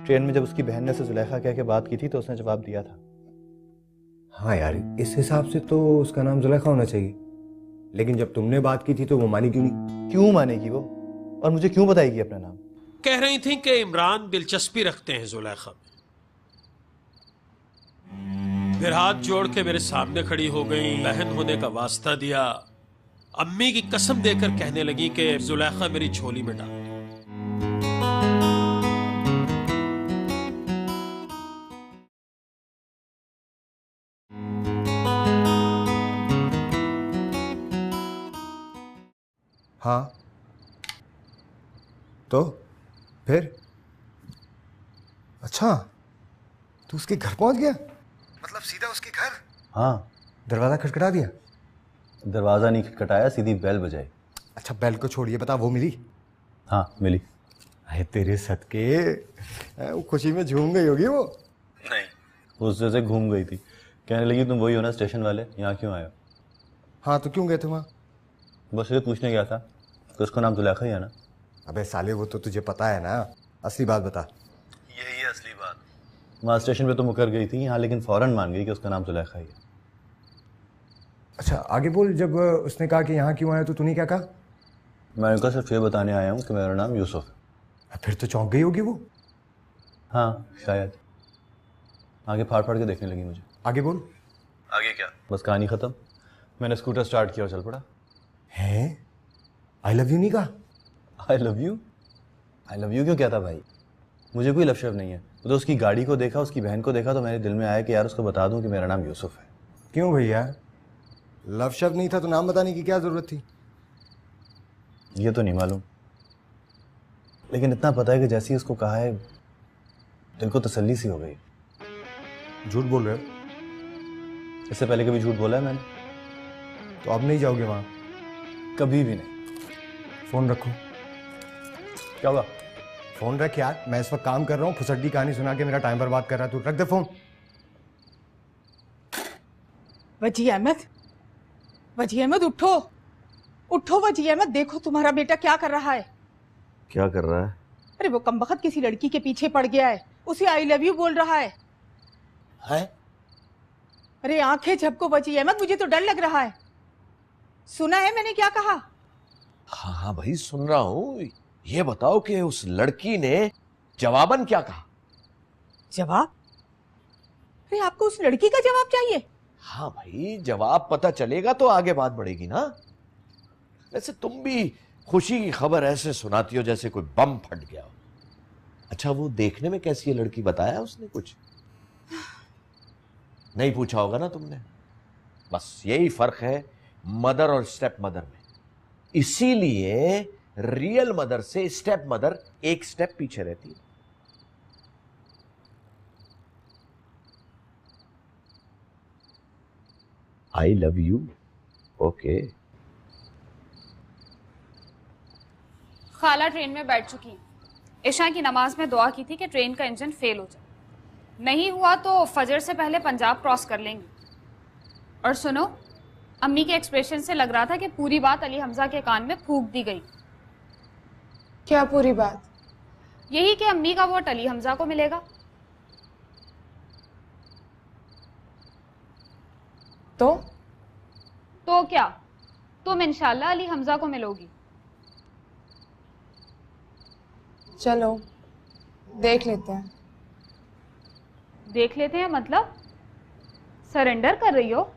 Train में जब उसकी बहन ने उसे जुलेखा कह के बात की थी तो उसने जवाब दिया था। हाँ यार, इस हिसाब से तो उसका नाम जुलेखा होना चाहिए, लेकिन जब तुमने बात की थी तो वो मानी क्यों नहीं? क्यों मानेगी वो, और मुझे क्यों बताएगी अपना नाम? कह रही थी कि इमरान दिलचस्पी रखते हैं जुलेखा में। फिर हाथ जोड़ के मेरे सामने खड़ी हो गई, बहन होने का वास्ता दिया, अम्मी की कसम देकर कहने लगी कि जुलेखा मेरी झोली में डाल। हाँ तो फिर? अच्छा, तू उसके घर पहुंच गया? मतलब सीधा उसके घर? हाँ, दरवाजा खटखटा दिया? दरवाजा नहीं खटखटाया, सीधी बेल बजाई। अच्छा, बेल को छोड़िए, बता वो मिली? हाँ मिली। अरे तेरे सदके, वो खुशी में झूम गई होगी वो। नहीं, वो उस जैसे घूम गई थी, कहने लगी तुम वही हो ना स्टेशन वाले, यहाँ क्यों आए हो? हाँ तो क्यों गए थे वहाँ? बस ये पूछने गया था कि उसका नाम जुलेखा ही है ना। अबे साले, वो तो तुझे पता है ना, असली बात बता। यही है असली बात। वहाँ स्टेशन पे तो मुकर गई थी, यहाँ लेकिन फौरन मान गई कि उसका नाम जुलेखा ही है। अच्छा आगे बोल, जब उसने कहा कि यहाँ क्यों आया तो तूने क्या कहा? मैं उनका सिर्फ ये बताने आया हूँ कि मेरा नाम यूसुफ है। फिर तो चौंक गई होगी वो। हाँ शायद, आगे फाड़ फाड़ के देखने लगी मुझे। आगे बोल। आगे क्या, बस कहानी खत्म। मैंने स्कूटर स्टार्ट किया और चल पड़ा। है? आई लव यू नहीं कहा? I love you? I love you क्यों कहता भाई? मुझे कोई लव शव नहीं है। तो उसकी गाड़ी को देखा, उसकी बहन को देखा तो मेरे दिल में आया कि यार उसको बता दूं कि मेरा नाम यूसुफ है। क्यों भैया, लव शव नहीं था तो नाम बताने की क्या जरूरत थी? ये तो नहीं मालूम, लेकिन इतना पता है कि जैसे ही उसको कहा है दिल को तसल्ली सी हो गई। झूठ बोल रहे हो? इससे पहले कभी झूठ बोला है मैंने? तो अब नहीं जाओगे वहां? कभी भी नहीं। फोन रखो। क्या हुआ? फोन रख यार, मैं इस वक्त काम कर रहा हूँ, फुसड्डी कहानी सुना के मेरा टाइम बर्बाद कर रहा है तू। रख दे फोन। वजी अहमद, वजी अहमद उठो, उठो वजी अहमद, देखो तुम्हारा बेटा क्या कर रहा है। क्या कर रहा है? अरे वो कमबख्त किसी लड़की के पीछे पड़ गया है, उसे आई लव यू बोल रहा है। अरे आंखें झपको वजी अहमद, मुझे तो डर लग रहा है। सुना है मैंने क्या कहा? हाँ हाँ भाई सुन रहा हूं। ये बताओ कि उस लड़की ने जवाबन क्या कहा? जवाब? अरे आपको उस लड़की का जवाब चाहिए? हाँ भाई, जवाब पता चलेगा तो आगे बात बढ़ेगी ना। वैसे तुम भी खुशी की खबर ऐसे सुनाती हो जैसे कोई बम फट गया हो। अच्छा वो देखने में कैसी है लड़की, बताया उसने कुछ? नहीं पूछा होगा ना तुमने। बस यही फर्क है मदर और स्टेप मदर में। इसीलिए रियल मदर से स्टेप मदर एक स्टेप पीछे रहती है। I love you. ओके। खाला ट्रेन में बैठ चुकी हैं। इशा की नमाज में दुआ की थी कि ट्रेन का इंजन फेल हो जाए, नहीं हुआ तो फजर से पहले पंजाब क्रॉस कर लेंगे। और सुनो, अम्मी के एक्सप्रेशन से लग रहा था कि पूरी बात अली हमजा के कान में फूंक दी गई। क्या पूरी बात? यही कि अम्मी का वोट अली हमजा को मिलेगा। तो क्या, तुम इंशाल्लाह अली हमजा को मिलोगी। चलो देख लेते हैं। देख लेते हैं मतलब सरेंडर कर रही हो?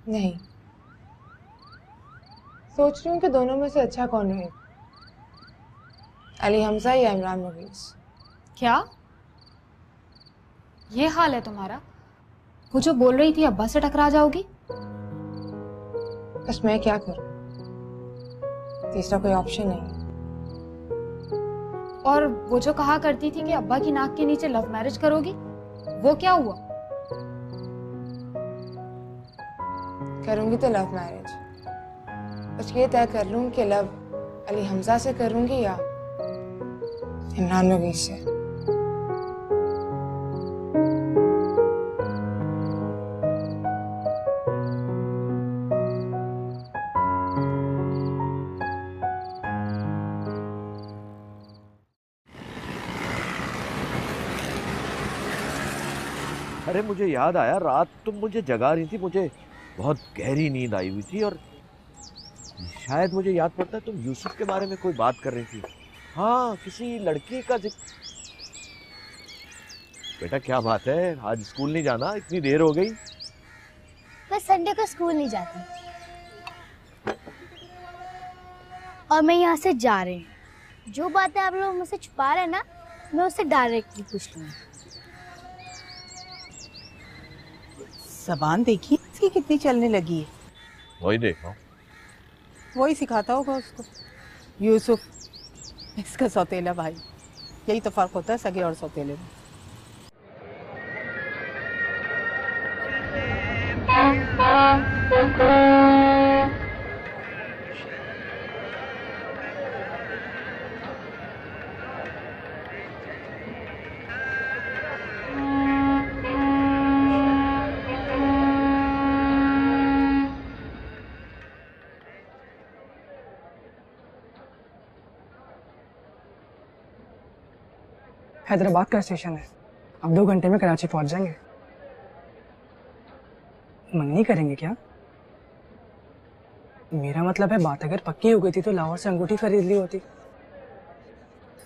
नहीं, सोच रही हूँ कि दोनों में से अच्छा कौन रहे, अली हमजा या इमरान मवीज। क्या ये हाल है तुम्हारा? वो जो बोल रही थी अब्बा से टकरा जाओगी। बस मैं क्या करूं, तीसरा कोई ऑप्शन नहीं है। और वो जो कहा करती थी कि अब्बा की नाक के नीचे लव मैरिज करोगी, वो क्या हुआ? करूंगी तो लव मैरिज, बस ये तय कर लूं कि लव अली हमजा से करूंगी या इमरान मवीज से। अरे मुझे याद आया, रात तुम मुझे जगा रही थी, मुझे बहुत गहरी नींद आई हुई थी और शायद मुझे याद पड़ता है तुम यूसुफ के बारे में कोई बात कर रही थी। हाँ, किसी लड़की का जिक्र। बेटा क्या बात है, आज स्कूल नहीं जाना? इतनी देर हो गई। मैं संडे को स्कूल नहीं जाती और मैं यहाँ से जा रही हूँ। जो बातें आप लोग मुझसे छुपा रहे हैं ना, मैं उससे डायरेक्टली पूछ लूँगी। जबान देखी इसकी कितनी चलने लगी है। वही देखो। वही सिखाता होगा उसको। यूसुफ इसका सौतेला भाई। यही तो फर्क होता है सगे और सौतेले में। हैदराबाद का स्टेशन है, अब 2 घंटे में कराची पहुंच जाएंगे। मन नहीं करेंगे क्या? मेरा मतलब है, बात अगर पक्की हो गई थी तो लाहौर से अंगूठी खरीद ली होती।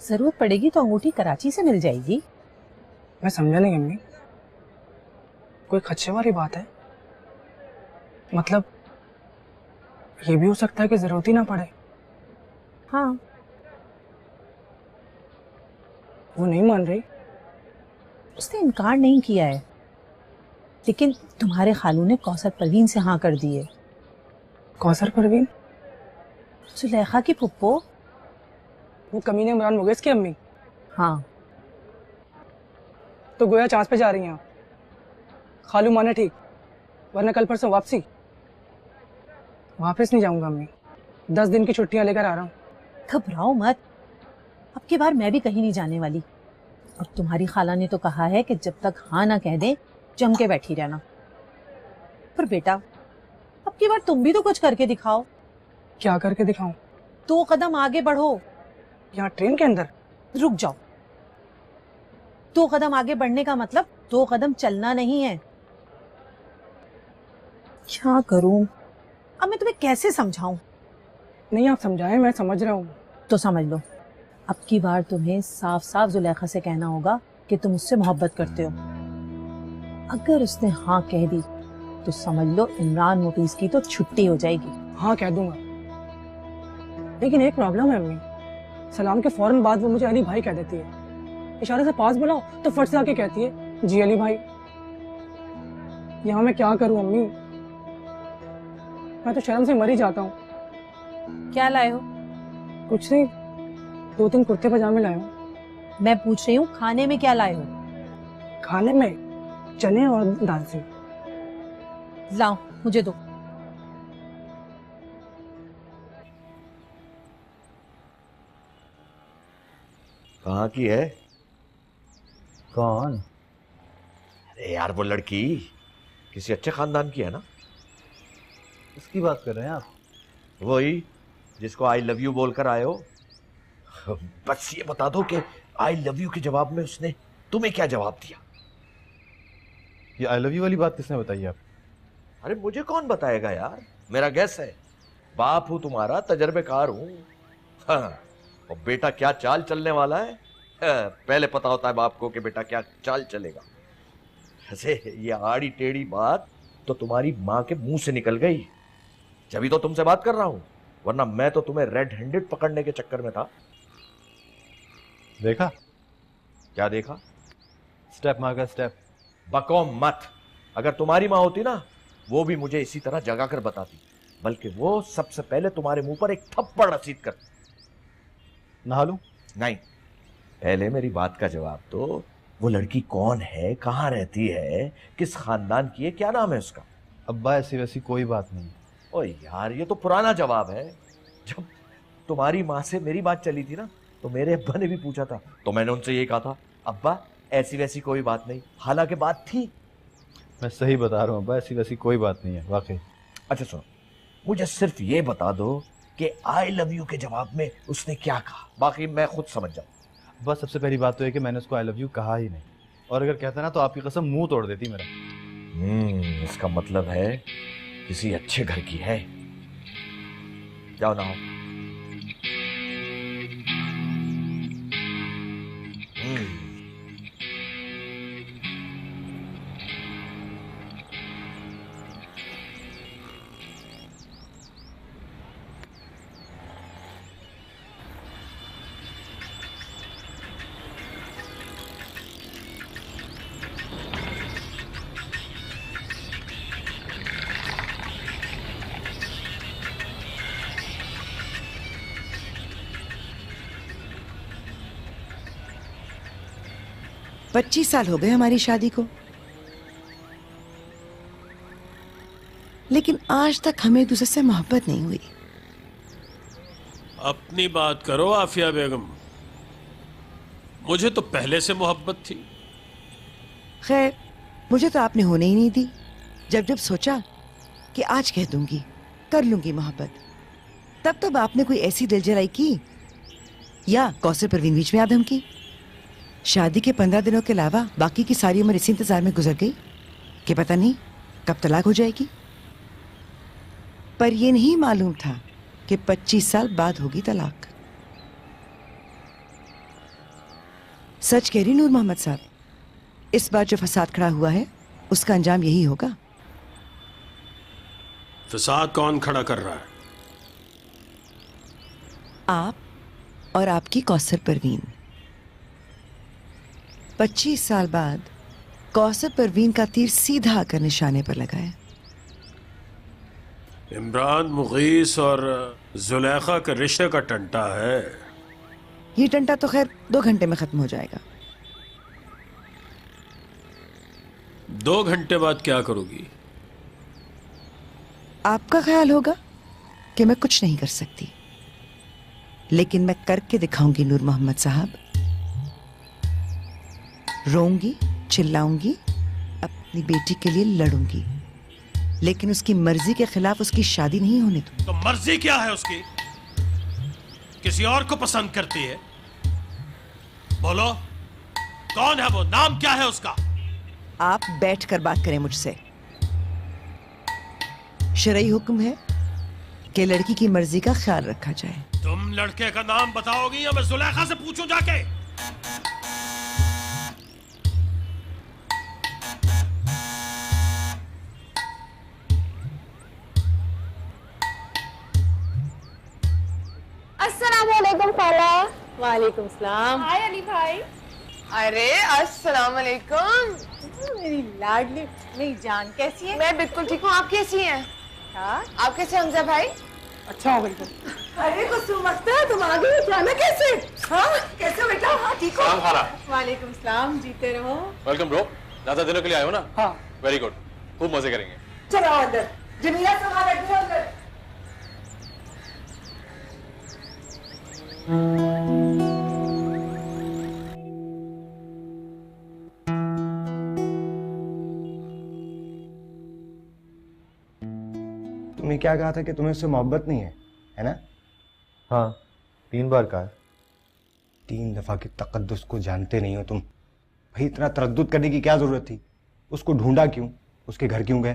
जरूरत पड़ेगी तो अंगूठी कराची से मिल जाएगी। मैं समझा नहीं अम्मी, कोई खदशे वाली बात है? मतलब ये भी हो सकता है कि जरूरत ही ना पड़े। हाँ, वो नहीं मान रही। उसने इनकार नहीं किया है, लेकिन तुम्हारे खालू ने कौसर परवीन से हाँ कर दी है। कौसर परवीन? सुलेखा की पुप्पो। वो कमीने इमरान मुगेस की अम्मी? हाँ। तो गोया चांस पे जा रही हैं आप। खालू माने ठीक, वरना कल परसों वापसी। वापस नहीं जाऊंगा अम्मी, 10 दिन की छुट्टियां लेकर आ रहा हूँ। घबराओ मत, अब की बार मैं भी कहीं नहीं जाने वाली। और तुम्हारी खाला ने तो कहा है कि जब तक हाँ ना कह दे जम के बैठी रहना। पर बेटा, अब की बार तुम भी तो कुछ करके दिखाओ। क्या करके दिखाऊं? 2 कदम आगे बढ़ो। यहाँ ट्रेन के अंदर? रुक जाओ। 2 कदम आगे बढ़ने का मतलब 2 कदम चलना नहीं है। क्या करूं? अब मैं तुम्हें कैसे समझाऊं? नहीं, आप समझाएं, मैं समझ रहा हूँ। तो समझ लो, अब की बार तुम्हें साफ साफ जुलेखा से कहना होगा कि तुम उससे मोहब्बत करते हो। अगर उसने हाँ कह दी तो समझ लो इमरान मोटर्स की तो छुट्टी हो जाएगी। हाँ कह दूंगा, लेकिन एक प्रॉब्लम है अम्मी। सलाम के फौरन बाद वो मुझे अली भाई कह देती है। इशारे से पास बुलाओ तो फट से आके कहती है जी अली भाई। यहाँ मैं क्या करूँ अम्मी? मैं तो शर्म से मर ही जाता हूँ। क्या लाए हो? कुछ नहीं, 2-3 कुर्ते पजामे लाए हूँ। मैं पूछ रही हूँ खाने में क्या लाए हो? खाने में चने और दाल से। लाओ मुझे दो। कहाँ की है? कौन? अरे यार वो लड़की किसी अच्छे खानदान की है ना? किसकी बात कर रहे हैं आप? वही जिसको आई लव यू बोलकर आए हो। बस ये बता दो कि आई लव यू के जवाब में उसने तुम्हें क्या जवाब दिया? ये आई लव यू वाली बात किसने बताई आप? अरे मुझे कौन बताएगा यार, मेरा गैस है। बाप हूं तुम्हारा, तजर्बेकार हूं। हाँ, और बेटा क्या चाल चलने वाला है, पहले पता होता है बाप को कि बेटा क्या चाल चलेगा। ऐसे ये आड़ी टेढ़ी बात तो तुम्हारी माँ के मुंह से निकल गई, जब तो तुमसे बात कर रहा हूं, वरना मैं तो तुम्हें रेड हैंडेड पकड़ने के चक्कर में था। देखा? क्या देखा? स्टेप मार का स्टेप। बको मत। अगर तुम्हारी माँ होती ना, वो भी मुझे इसी तरह जगा कर बताती, बल्कि वो सबसे पहले तुम्हारे मुंह पर एक थप्पड़ रसीद करती। नहा लूं? नहीं, पहले मेरी बात का जवाब दो। वो लड़की कौन है, कहाँ रहती है, किस खानदान की है, क्या नाम है उसका? अब्बा ऐसी वैसी कोई बात नहीं। ओ यार, ये तो पुराना जवाब है। जब तुम्हारी माँ से मेरी बात चली थी ना, तो मेरे अब्बा ने भी पूछा था, तो मैंने उनसे ये कहा था, अब्बा ऐसी वैसी कोई बात नहीं। हालांकि बात थी। मैं सही बता रहा हूँ अब्बा, ऐसी वैसी कोई बात नहीं है वाकई। अच्छा सुनो, मुझे सिर्फ ये बता दो कि आई लव यू के जवाब में उसने क्या कहा, बाकी मैं खुद समझ जाऊं। बस सबसे पहली बात तो है कि मैंने उसको आई लव यू कहा ही नहीं। और अगर कहता ना तो आपकी कसम मुंह तोड़ देती मेरा। इसका मतलब है किसी अच्छे घर की है। जाओ ना। पच्चीस साल हो गए हमारी शादी को, लेकिन आज तक हमें एक दूसरे से मोहब्बत नहीं हुई। अपनी बात करो आफिया बेगम, मुझे तो पहले से मोहब्बत थी। खैर, मुझे तो आपने होने ही नहीं दी। जब जब सोचा कि आज कह दूंगी, कर लूंगी मोहब्बत, तब तब आपने कोई ऐसी दिलजराई की या कौसर परवीन बीच में आदम की। शादी के 15 दिनों के अलावा बाकी की सारी उम्र इसी इंतजार में गुजर गई कि पता नहीं कब तलाक हो जाएगी। पर यह नहीं मालूम था कि 25 साल बाद होगी तलाक। सच कह रही नूर मोहम्मद साहब, इस बार जो फसाद खड़ा हुआ है उसका अंजाम यही होगा। फसाद कौन खड़ा कर रहा है? आप और आपकी कौसर परवीन। 25 साल बाद कौसर परवीन का तीर सीधा आकर निशाने पर लगा है। इमरान मुगीस और जुलेखा के रिश्ते का टंटा है। ये टंटा तो खैर 2 घंटे में खत्म हो जाएगा। 2 घंटे बाद क्या करोगी? आपका ख्याल होगा कि मैं कुछ नहीं कर सकती, लेकिन मैं करके दिखाऊंगी नूर मोहम्मद साहब। रोऊंगी, चिल्लाऊंगी, अपनी बेटी के लिए लड़ूंगी, लेकिन उसकी मर्जी के खिलाफ उसकी शादी नहीं होने दूंगी। तो मर्जी क्या है उसकी? किसी और को पसंद करती है? बोलो, कौन है वो? नाम क्या है उसका? आप बैठकर बात करें मुझसे। शरई हुक्म है कि लड़की की मर्जी का ख्याल रखा जाए। तुम लड़के का नाम बताओगी या मैं जुलेखा से पूछूं जाके? अस्सलामुअलैकुम खाला। वालेकुम सलाम। हाय अली भाई। अरे अस्सलाम वालेकुम। मेरी लाडली, मेरी जान कैसी है? मैं बिल्कुल ठीक हूँ, आप कैसी हैं? हाँ, आप कैसे हमजा भाई? अच्छा हो बिल्कुल। अरे कुसुम अख्तर, तुम आ गई जाना कैसे? हाँ कैसे हो बेटा? हाँ ठीक हो? वालेकुम सलाम, जीते रहो। Welcome bro. ज्यादा दिनों के लिए आए हो ना? हाँ। वेरी गुड, खूब मजे करेंगे। चलो अंदर। जमीला से वहां बैठो अंदर। तुमने क्या कहा था कि तुम्हें उससे मोहब्बत नहीं है ना? हाँ, 3 बार कहा। 3 दफा की तकद्दुस को जानते नहीं हो तुम। भाई इतना तरद्दुद करने की क्या जरूरत थी? उसको ढूंढा क्यों? उसके घर क्यों गए?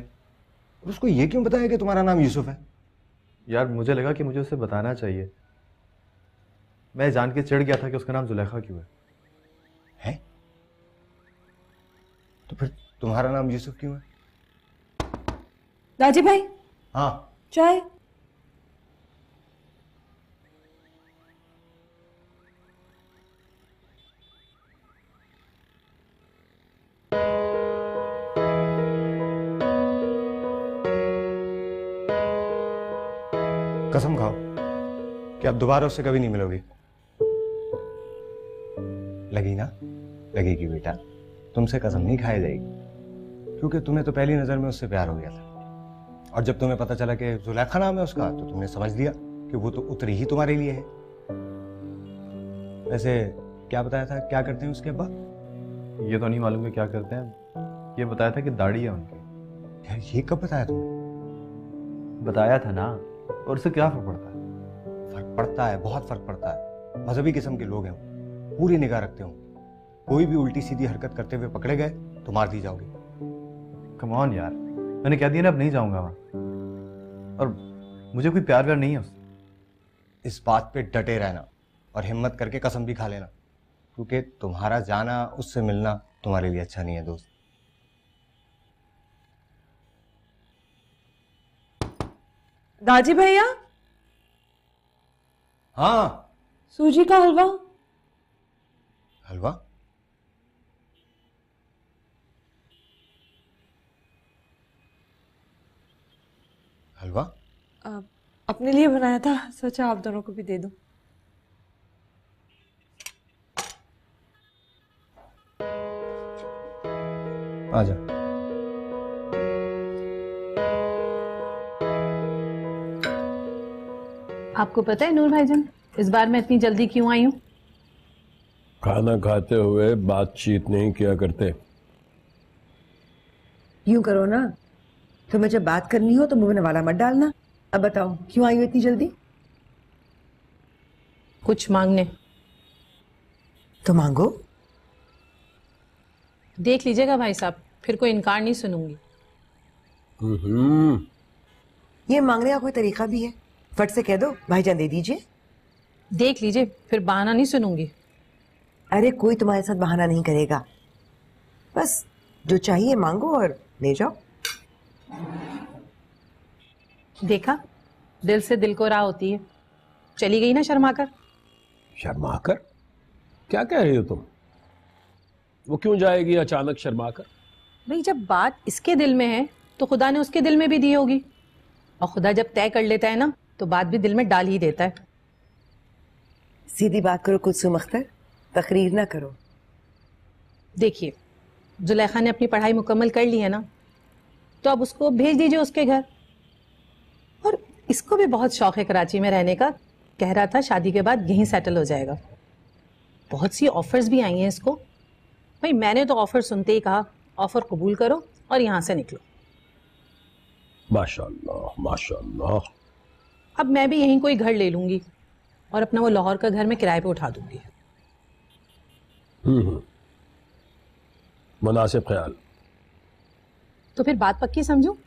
और उसको ये क्यों बताया कि तुम्हारा नाम यूसुफ है? यार मुझे लगा कि मुझे उसे बताना चाहिए। मैं जान के चिढ़ गया था कि उसका नाम जुलेखा क्यों है। तो फिर तुम्हारा नाम यूसुफ क्यों है? राजी भाई, हाँ चाय। कसम खाओ कि अब दोबारा उससे कभी नहीं मिलोगी। लगी ना? लगेगी बेटा, तुमसे कसम नहीं खाई जाएगी, क्योंकि तुम्हें तो पहली नजर में उससे प्यार हो गया था। और जब तुम्हें पता चला कि जुलेखा नाम है उसका, तो तुमने समझ लिया कि वो तो उतरी ही तुम्हारे लिए है। वैसे क्या बताया था, क्या करते हैं उसके अब्बा? ये तो नहीं मालूम कि क्या करते हैं। ये बताया था कि दाढ़ी है उनकी। यार ये कब बताया तुमने? बताया था ना। और उससे क्या फर्क पड़ता है? फर्क पड़ता है, बहुत फर्क पड़ता है। मजहबी किस्म के लोग हैं वो, पूरी निगाह रखते हो। कोई भी उल्टी सीधी हरकत करते हुए पकड़े गए तो मार दी जाओगे। कम ऑन यार, मैंने कह दिया ना अब नहीं जाऊंगा वहां, और मुझे कोई प्यार व्यार नहीं है उससे। इस बात पे डटे रहना और हिम्मत करके कसम भी खा लेना, क्योंकि तुम्हारा जाना, उससे मिलना तुम्हारे लिए अच्छा नहीं है दोस्त। दाजी भैया, हाँ। सूजी का हलवा। हलवा? हलवा अपने लिए बनाया था, सोचा आप दोनों को भी दे दूं। आजा। आपको पता है नूर भाईजान, इस बार मैं इतनी जल्दी क्यों आई हूँ? खाना खाते हुए बातचीत नहीं किया करते। यूं करो ना, तुम्हें जब बात करनी हो तो मुंह में वाला मत डालना। अब बताओ क्यों आई हो इतनी जल्दी? कुछ मांगने। तो मांगो। देख लीजिएगा भाई साहब, फिर कोई इनकार नहीं सुनूंगी। ये मांगने का कोई तरीका भी है? फट से कह दो भाईजान दे दीजिए। देख लीजिए, फिर बहाना नहीं सुनूंगी। अरे कोई तुम्हारे साथ बहाना नहीं करेगा, बस जो चाहिए मांगो और ले जाओ। देखा, दिल से दिल को राह होती है। चली गई ना शर्माकर। शर्माकर? क्या कह रही हो तुम? वो क्यों जाएगी अचानक शर्माकर? भाई जब बात इसके दिल में है तो खुदा ने उसके दिल में भी दी होगी, और खुदा जब तय कर लेता है ना तो बात भी दिल में डाल ही देता है। सीधी बात करो कुलसुम अख्तर, तकरीर ना करो। देखिए, जुलेखा ने अपनी पढ़ाई मुकम्मल कर ली है ना, तो अब उसको भेज दीजिए उसके घर। और इसको भी बहुत शौक है कराची में रहने का, कह रहा था शादी के बाद यहीं सेटल हो जाएगा। बहुत सी ऑफर्स भी आई हैं इसको। भाई मैंने तो ऑफर सुनते ही कहा ऑफर कबूल करो और यहाँ से निकलो। माशाल्लाह माशाल्लाह। अब मैं भी यहीं कोई घर ले लूंगी और अपना वो लाहौर का घर मैं किराए पे उठा दूंगी। मुनासिब ख्याल। तो फिर बात पक्की समझो।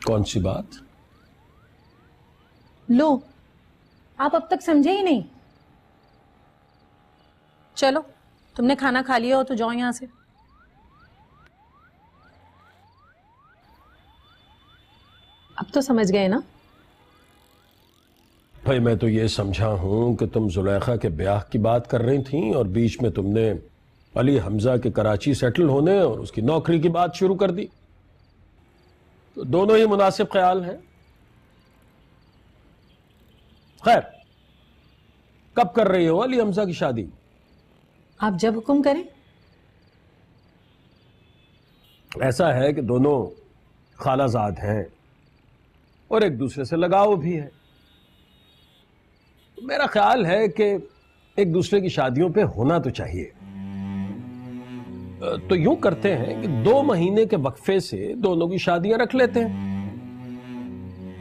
कौन सी बात? लो, आप अब तक समझे ही नहीं। चलो, तुमने खाना खा लिया हो तो जाओ यहां से। अब तो समझ गए ना? भाई मैं तो ये समझा हूं कि तुम जुलेखा के ब्याह की बात कर रही थी और बीच में तुमने अली हमजा के कराची सेटल होने और उसकी नौकरी की बात शुरू कर दी। तो दोनों ही मुनासिब ख्याल हैं। खैर, कब कर रही हो अली हमजा की शादी? आप जब हुक्म करें। ऐसा है कि दोनों खालाजाद हैं और एक दूसरे से लगाव भी है। मेरा ख्याल है कि एक दूसरे की शादियों पे होना तो चाहिए। तो यूं करते हैं कि 2 महीने के वक्फे से दोनों की शादियां रख लेते हैं।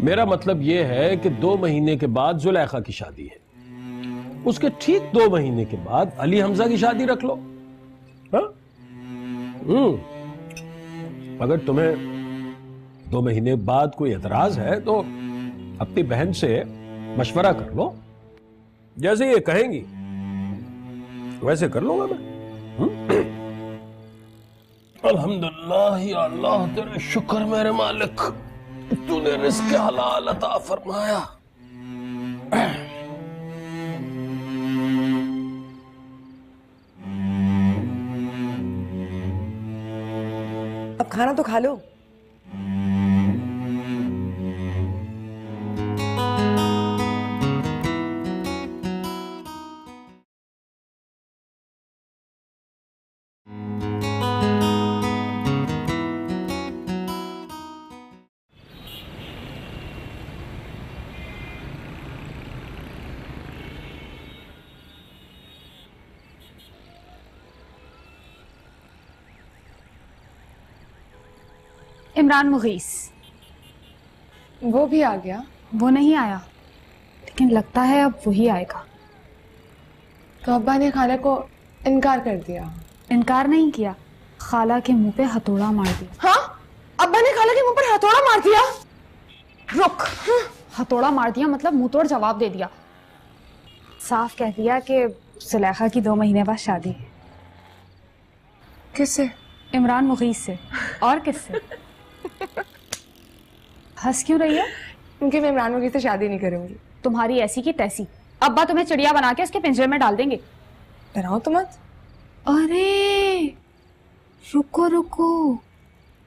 मेरा मतलब यह है कि 2 महीने के बाद जुलेखा की शादी है, उसके ठीक 2 महीने के बाद अली हमजा की शादी रख लो। हाँ? अगर तुम्हें 2 महीने बाद कोई एतराज है तो अपनी बहन से मशवरा कर लो, जैसे ये कहेंगी वैसे कर लूंगा मैं। अल्हम्दुलिल्लाह या अल्लाह तेरे शुक्र मेरे मालिक, तूने रिज़्क़ हलाल अता फरमाया। अब खाना तो खा लो। इमरान मुगीस वो भी आ गया? वो नहीं आया। लेकिन लगता है अब वही आएगा। तो अब्बा ने खाला को इनकार कर दिया? इनकार नहीं किया, खाला के मुंह पे हथौड़ा मार दिया। हाँ, अब्बा ने खाला के मुंह पर हथौड़ा मार दिया? रुक, हथौड़ा मार दिया मतलब मुंह तोड़ जवाब दे दिया। साफ कह दिया कि सुलेखा की 2 महीने बाद शादी है। किससे? इमरान मुगीस से। और किससे? हंस क्यों रही है? क्योंकि मैं इमरान मुगीस से शादी नहीं करूंगी। तुम्हारी ऐसी की तैसी, अब्बा तुम्हें चिड़िया बना के उसके पिंजरे में डाल देंगे। डराओ तो मत। अरे रुको रुको,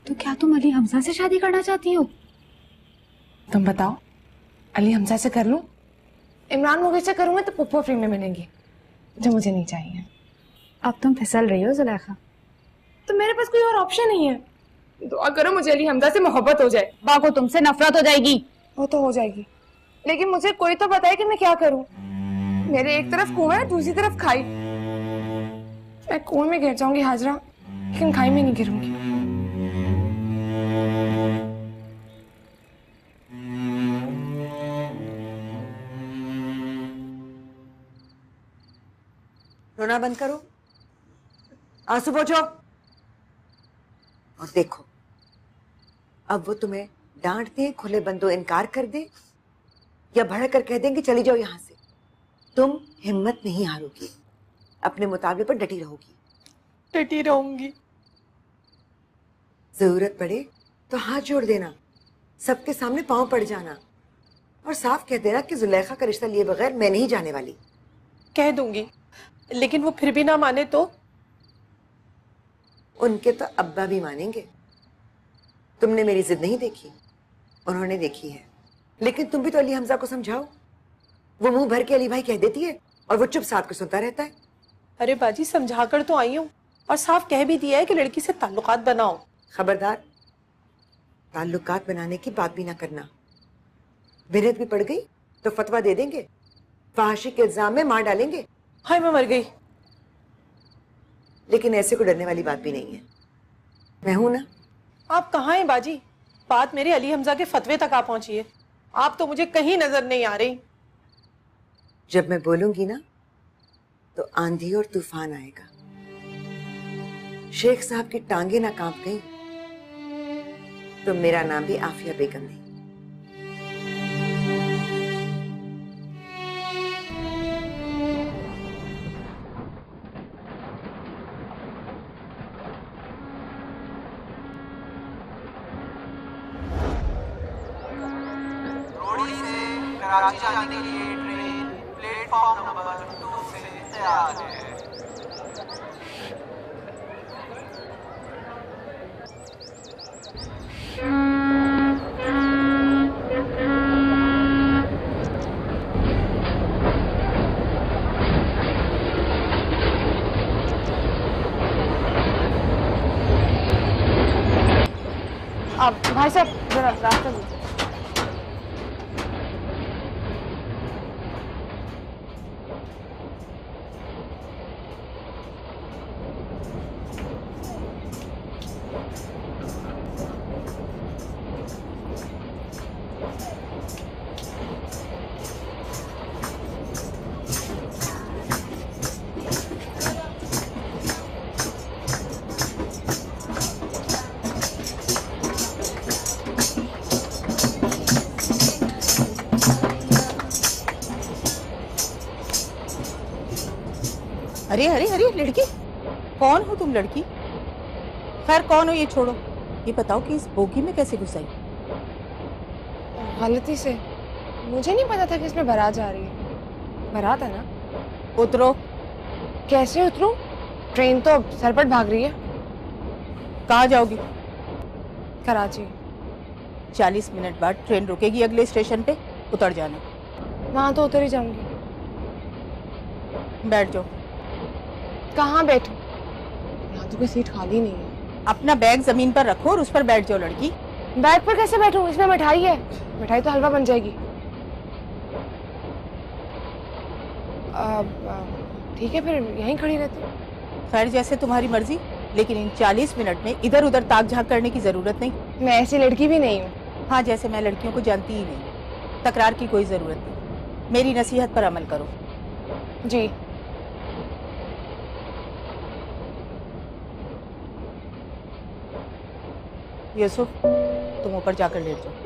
तो क्या तुम अली हमजा से शादी करना चाहती हो? तुम बताओ, अली हमजा से कर लूं? इमरान मुगीस से करूंगा तो पुप्पो फ्री में मिलेंगी, जो मुझे नहीं चाहिए। अब तुम फिसल रही हो जुलेखा। तो मेरे पास कोई और ऑप्शन नहीं है। दुआ करो मुझे अली हमजा से मोहब्बत हो जाए। बा को तुमसे नफरत हो जाएगी। वो तो हो जाएगी, लेकिन मुझे कोई तो बताए कि मैं क्या करूं। मेरे एक तरफ कुआं है, दूसरी तरफ खाई। मैं कुएं में गिर जाऊंगी हाजरा, लेकिन खाई में नहीं गिरूंगी। रोना बंद करो, आंसू पोंछो और देखो अब वो तुम्हें डांट दे, खुले बंदो इनकार कर दे, या भड़क कर कह देंगे चली जाओ यहां से, तुम हिम्मत नहीं हारोगी, अपने मुताबिक पर डटी रहोगी। डटी रहूंगी। जरूरत पड़े तो हाथ जोड़ देना, सबके सामने पांव पड़ जाना और साफ कह देना कि जुलेखा का रिश्ता लिए बगैर मैं नहीं जाने वाली। कह दूंगी, लेकिन वो फिर भी ना माने तो? उनके तो अब्बा भी मानेंगे। तुमने मेरी जिद नहीं देखी, उन्होंने देखी है। लेकिन तुम भी तो अली हमजा को समझाओ। वो मुंह भर के अली भाई कह देती है और वो चुप साथ को सुनता रहता है। अरे बाजी, समझा कर तो आई हूँ और साफ कह भी दिया है कि लड़की से ताल्लुकात बनाओ। खबरदार, ताल्लुकात बनाने की बात भी ना करना। बिरत भी पड़ गई तो फतवा दे देंगे, फाहिशी के इल्जाम में मार डालेंगे। हाय मैं मर गई। लेकिन ऐसे को डरने वाली बात भी नहीं है, मैं हूं ना। आप कहाँ हैं बाजी? बात मेरे अली हमजा के फतवे तक आ पहुंची है, आप तो मुझे कहीं नजर नहीं आ रही। जब मैं बोलूंगी ना तो आंधी और तूफान आएगा। शेख साहब की टांगे ना कांप गई तो मेरा नाम भी आफिया बेगम नहीं। रोड़ी से कराची जाने के लिए ट्रेन प्लेटफॉर्म नंबर 2 से तैयार है। अब भाई साहब जरा रास्ता दीजिए। अरे अरे अरे लड़की, कौन हो तुम लड़की? खैर कौन हो ये छोड़ो, ये बताओ कि इस बोगी में कैसे घुस आई? गलती से, मुझे नहीं पता था कि इसमें बारात जा रही है। बारात है ना? उतरो। कैसे उतरूं? ट्रेन तो सरपट भाग रही है। कहाँ जाओगी? कराची। 40 मिनट बाद ट्रेन रुकेगी अगले स्टेशन पे, उतर जाना। वहां तो उतर ही जाऊंगी। बैठ जाओ। कहाँ बैठूं? यहाँ तो कोई सीट खाली नहीं है। अपना बैग जमीन पर रखो और उस पर बैठ जाओ लड़की। बैग पर कैसे बैठूं? इसमें मिठाई है, मिठाई तो हलवा बन जाएगी। ठीक है, फिर यहीं खड़ी रहती हूँ। खैर जैसे तुम्हारी मर्जी, लेकिन इन 40 मिनट में इधर उधर ताक झाक करने की जरूरत नहीं। मैं ऐसी लड़की भी नहीं हूँ। हाँ, जैसे मैं लड़कियों को जानती ही नहीं, तकरार की कोई जरूरत नहीं। मेरी नसीहत पर अमल करो। जी। यूसुफ, तुम ऊपर जाकर लेट जाओ।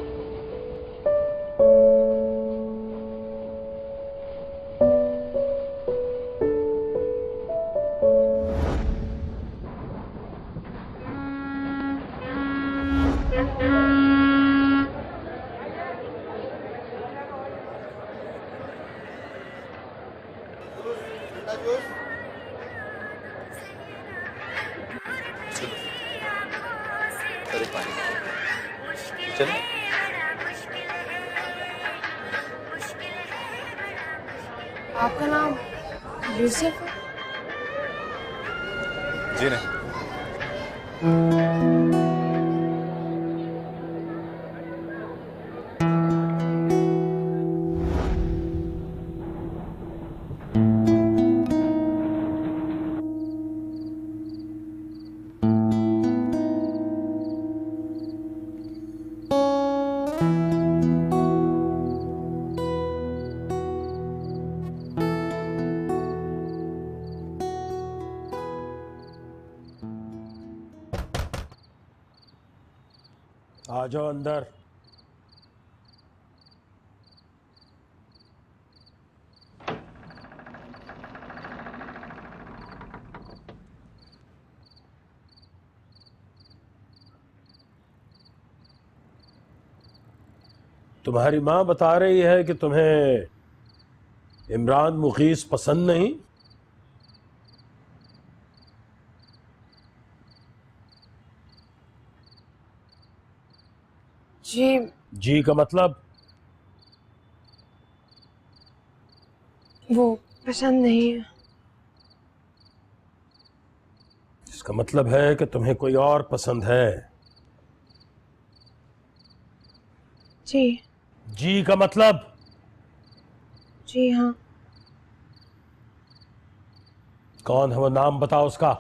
आपका नाम यूसुफ है? जी नहीं। आ जाओ अंदर। तुम्हारी माँ बता रही है कि तुम्हें इमरान मुगीस पसंद नहीं। जी। जी का मतलब? वो पसंद नहीं है। इसका मतलब है कि तुम्हें कोई और पसंद है। जी। जी का मतलब? जी हाँ। कौन है वो, नाम बताओ उसका।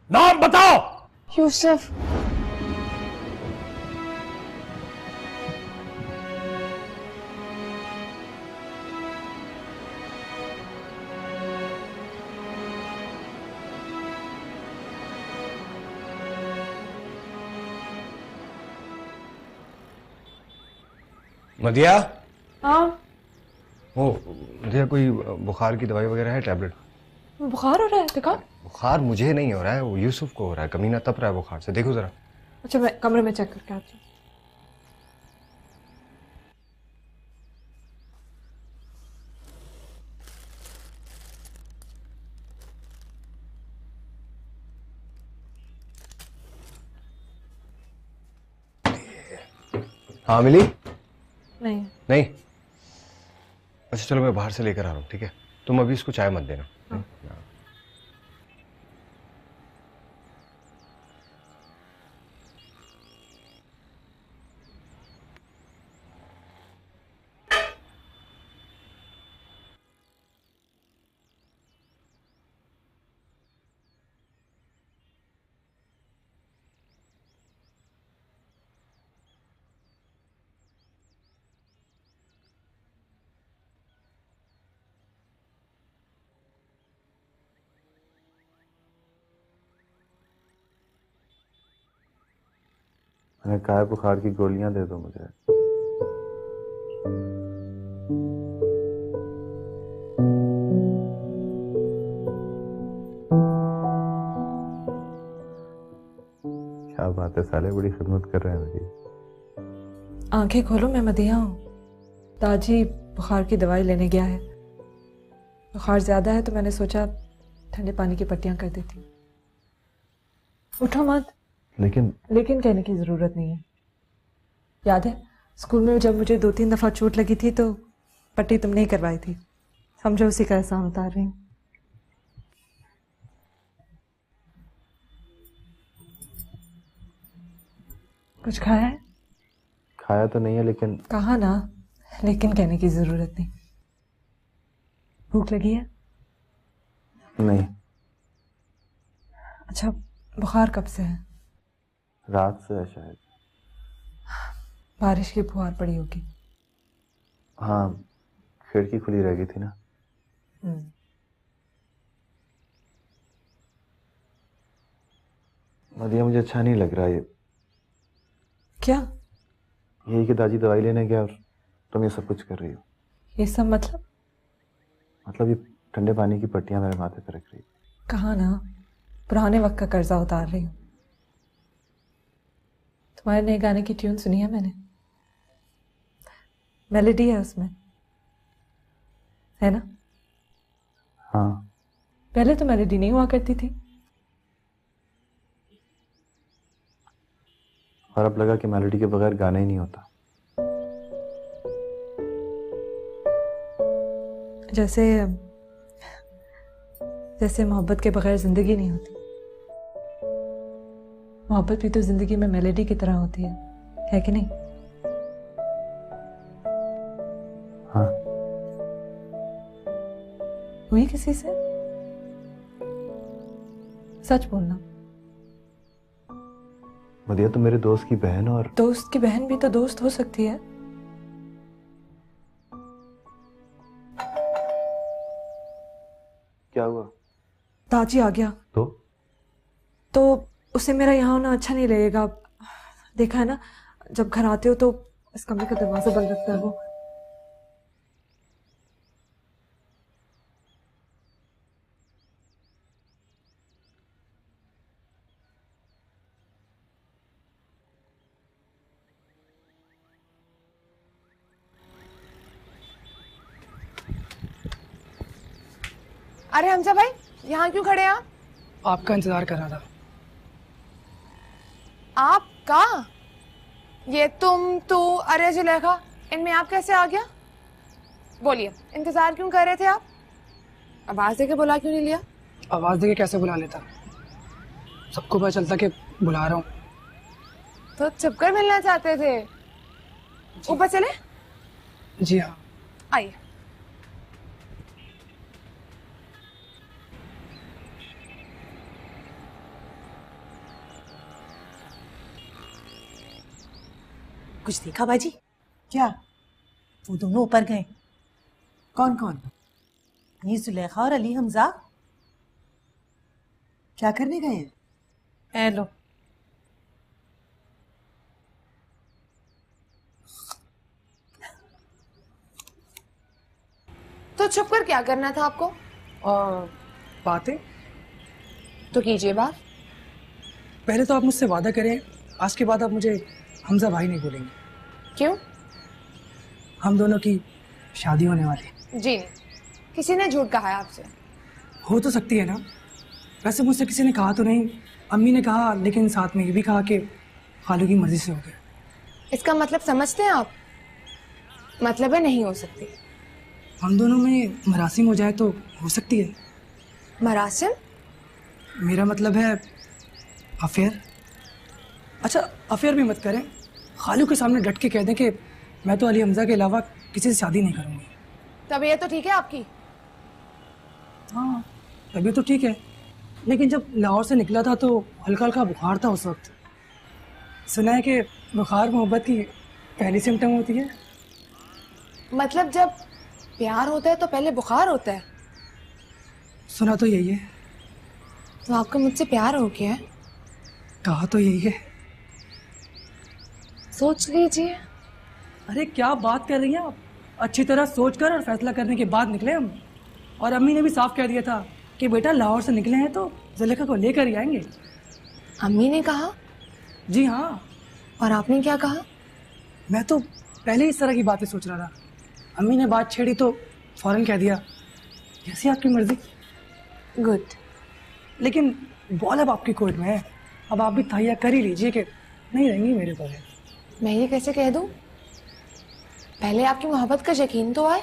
नाम बताओ। यूसुफ। मदिया। हाँ। वो मदिया, कोई बुखार की दवाई वगैरह है, टैबलेट? बुखार हो रहा है? दिखा। बुखार मुझे नहीं हो रहा है, वो यूसुफ को हो रहा है। कमीना तप रहा है बुखार से, देखो जरा। अच्छा, मैं कमरे में चेक करके आती हूँ। हाँ मिली? नहीं। नहीं? अच्छा चलो, मैं बाहर से लेकर आ रहा हूँ, ठीक है? तुम अभी इसको चाय मत देना। हाँ। मैंने कहा है बुखार की गोलियां दे दो मुझे। क्या बात है साले, बड़ी खिदमत कर रहे हैं मेरी। आंखें खोलो, मैं मदिया हूँ। ताजी बुखार की दवाई लेने गया है। बुखार ज्यादा है तो मैंने सोचा ठंडे पानी की पट्टियां कर देती हूँ। उठो मत। लेकिन कहने की जरूरत नहीं है। याद है स्कूल में जब मुझे 2-3 दफा चोट लगी थी तो पट्टी तुमने ही करवाई थी। समझो उसी का एहसान उतार रही हूँ। कुछ खाया है? खाया तो नहीं है, लेकिन कहा ना, लेकिन कहने की जरूरत नहीं। भूख लगी है? नहीं। अच्छा, बुखार कब से है? रात से है शायद। बारिश की फुहार पड़ी होगी। हाँ, खिड़की खुली रह गई थी ना। मदिया, मुझे अच्छा नहीं लग रहा ये। क्या? यही कि दादी दवाई लेने गया और तुम ये सब कुछ कर रही हो। ये सब मतलब ये ठंडे पानी की पट्टियां मेरे माथे पर रख रही। कहा ना, पुराने वक्त का कर्जा उतार रही हूँ। तुम्हारे नए गाने की ट्यून सुनी है मैंने, मेलोडी है उसमें, है ना? हाँ। पहले तो मेलोडी नहीं हुआ करती थी, और अब लगा कि मेलोडी के बगैर गाना ही नहीं होता। जैसे मोहब्बत के बगैर जिंदगी नहीं होती। मोहब्बत भी तो जिंदगी में मेलोडी की तरह होती है कि नहीं? हाँ। हुई किसी से? सच बोलना। मदिया, तुम मेरे दोस्त की बहन, और दोस्त की बहन भी तो दोस्त हो सकती है। क्या हुआ? ताजी आ गया तो उसे मेरा यहाँ होना अच्छा नहीं लगेगा। देखा है ना, जब घर आते हो तो इस कमरे का दरवाजा बंद रखता है वो। अरे हमजा भाई, यहाँ क्यों खड़े हैं आप? आपका इंतजार कर रहा था। आपका? ये तुम, तू, अरे जुलेखा, इनमें आप कैसे आ गया? बोलिए, इंतजार क्यों कर रहे थे आप? आवाज देके बुला क्यों नहीं लिया? आवाज देके कैसे बुला लेता? सबको पता चलता कि बुला रहा हूँ। तो छुपकर मिलना चाहते थे? ऊपर चले? जी हाँ, आइए। कुछ देखा बाजी? क्या? वो दोनों ऊपर गए। कौन कौन? ये जुलेखा और अली हमजा। क्या करने गए हैं? ए लो। तो छुप कर क्या करना था आपको? बातें तो कीजिए बात। पहले तो आप मुझसे वादा करें, आज के बाद आप मुझे हमजा भाई नहीं बोलेंगे। क्यों? हम दोनों की शादी होने वाली। जी नहीं, किसी ने झूठ कहा है आपसे? हो तो सकती है ना। वैसे मुझसे किसी ने कहा तो नहीं, अम्मी ने कहा, लेकिन साथ में ये भी कहा कि खालू की मर्जी से हो गया। इसका मतलब समझते हैं आप? मतलब है नहीं हो सकती। हम दोनों में मरासिम हो जाए तो हो सकती है। मरासिम? मेरा मतलब है अफेयर। अच्छा, अफेयर भी मत करें, खालू के सामने डट के कह दें कि मैं तो अली हमजा के अलावा किसी से शादी नहीं करूंगी। तबीयत तो ठीक है आपकी? हाँ, तबीयत तो ठीक है, लेकिन जब लाहौर से निकला था तो हल्का हल्का बुखार था उस वक्त। सुना है कि बुखार मोहब्बत की पहली सिम्टम होती है। मतलब जब प्यार होता है तो पहले बुखार होता है? सुना तो यही है। तो आपका मुझसे प्यार हो गया है? कहा तो यही है। सोच लीजिए। अरे क्या बात कर रही हैं आप? अच्छी तरह सोच कर और फैसला करने के बाद निकले हम। और अम्मी ने भी साफ कह दिया था कि बेटा लाहौर से निकले हैं तो जुलेखा को लेकर ही आएंगे। अम्मी ने कहा? जी हाँ। और आपने क्या कहा? मैं तो पहले इस तरह की बातें सोच रहा था, अम्मी ने बात छेड़ी तो फौरन कह दिया जैसी आपकी मर्जी। गुड। लेकिन बॉल अब आपकी कोर्ट में है, अब आप भी तैयार कर ही लीजिए कि नहीं रहेंगी मेरे पर। मैं ये कैसे कह दूं? पहले आपकी मोहब्बत का यकीन तो आए।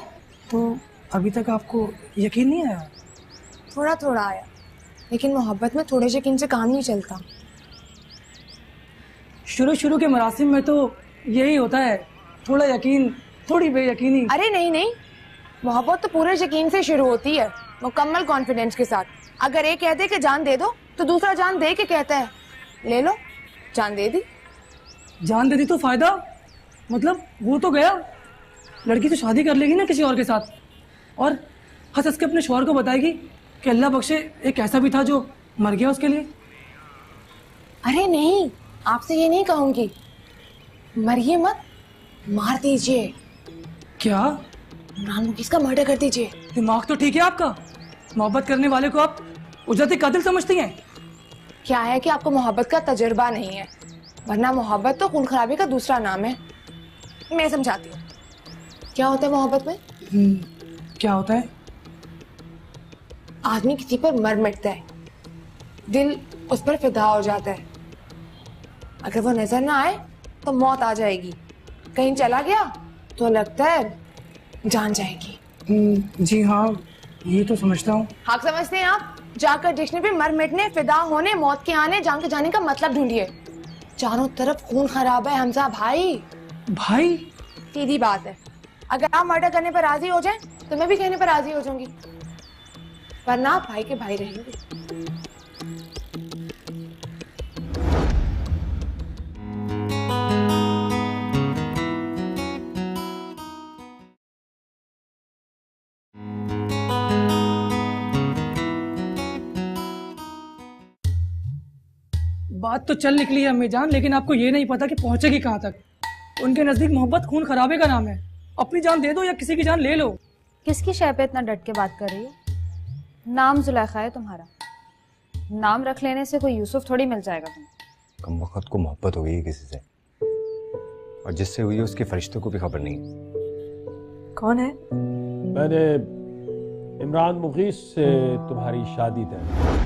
तो अभी तक आपको यकीन नहीं आया? थोड़ा थोड़ा आया, लेकिन मोहब्बत में थोड़े यकीन से काम नहीं चलता। शुरू के मरासिम में तो यही होता है, थोड़ा यकीन थोड़ी बेयकीनी। अरे नहीं नहीं, मोहब्बत तो पूरे यकीन से शुरू होती है, मुकम्मल कॉन्फिडेंस के साथ। अगर एक कहते कि जान दे दो तो दूसरा जान दे के कहता है ले लो। जान दे दी। जान दे दी तो फायदा? मतलब वो तो गया, लड़की तो शादी कर लेगी ना किसी और के साथ, और हंस हंस के अपने शौहर को बताएगी कि अल्लाह बख्शे एक ऐसा भी था जो मर गया उसके लिए। अरे नहीं, आपसे ये नहीं कहूंगी, मरिए मत, मार दीजिए। क्या? इमरान मुकीस का मर्डर कर दीजिए। दिमाग तो ठीक है आपका? मोहब्बत करने वाले को आप उजरती कातिल समझती हैं? क्या है कि आपको मोहब्बत का तजुर्बा नहीं है, वरना मोहब्बत तो खून खराबी का दूसरा नाम है। मैं समझाती हूँ क्या होता है मोहब्बत में। क्या होता है? आदमी किसी पर मर मिटता है, दिल उस पर फिदा हो जाता है, अगर वो नजर ना आए तो मौत आ जाएगी, कहीं चला गया तो लगता है जान जाएगी। जी हाँ, ये तो समझता हूँ। हाँ समझते हैं आप? जाकर डिक्शनरी पे मर मिटने, फिदा होने, मौत के आने, जान के जाने का मतलब ढूंढिए। चारों तरफ खून खराब है हमजा भाई। भाई? सीधी बात है, अगर आप मर्डर करने पर राजी हो जाए तो मैं भी कहने पर राजी हो जाऊंगी, वरना आप भाई के भाई रहेंगे। बात तो चल निकली है अम्मी जान, लेकिन आपको ये नहीं पता कि पहुंचेगी कहाँ तक। उनके नजदीक मोहब्बत खून खराबे का नाम है। अपनी जान दे दो या किसी की जान ले लो। किसकी शय पे इतना डट के बात कर रही हो? नाम जुलेखा है तुम्हारा, नाम रख लेने से कोई यूसुफ थोड़ी मिल जाएगा तुम्हें। कम वक्त को मोहब्बत हो गई है किसी से, और जिससे हुई है उसके फरिश्तों को भी खबर नहीं। कौन है? मैंने इमरान मुगीस से तुम्हारी शादी तय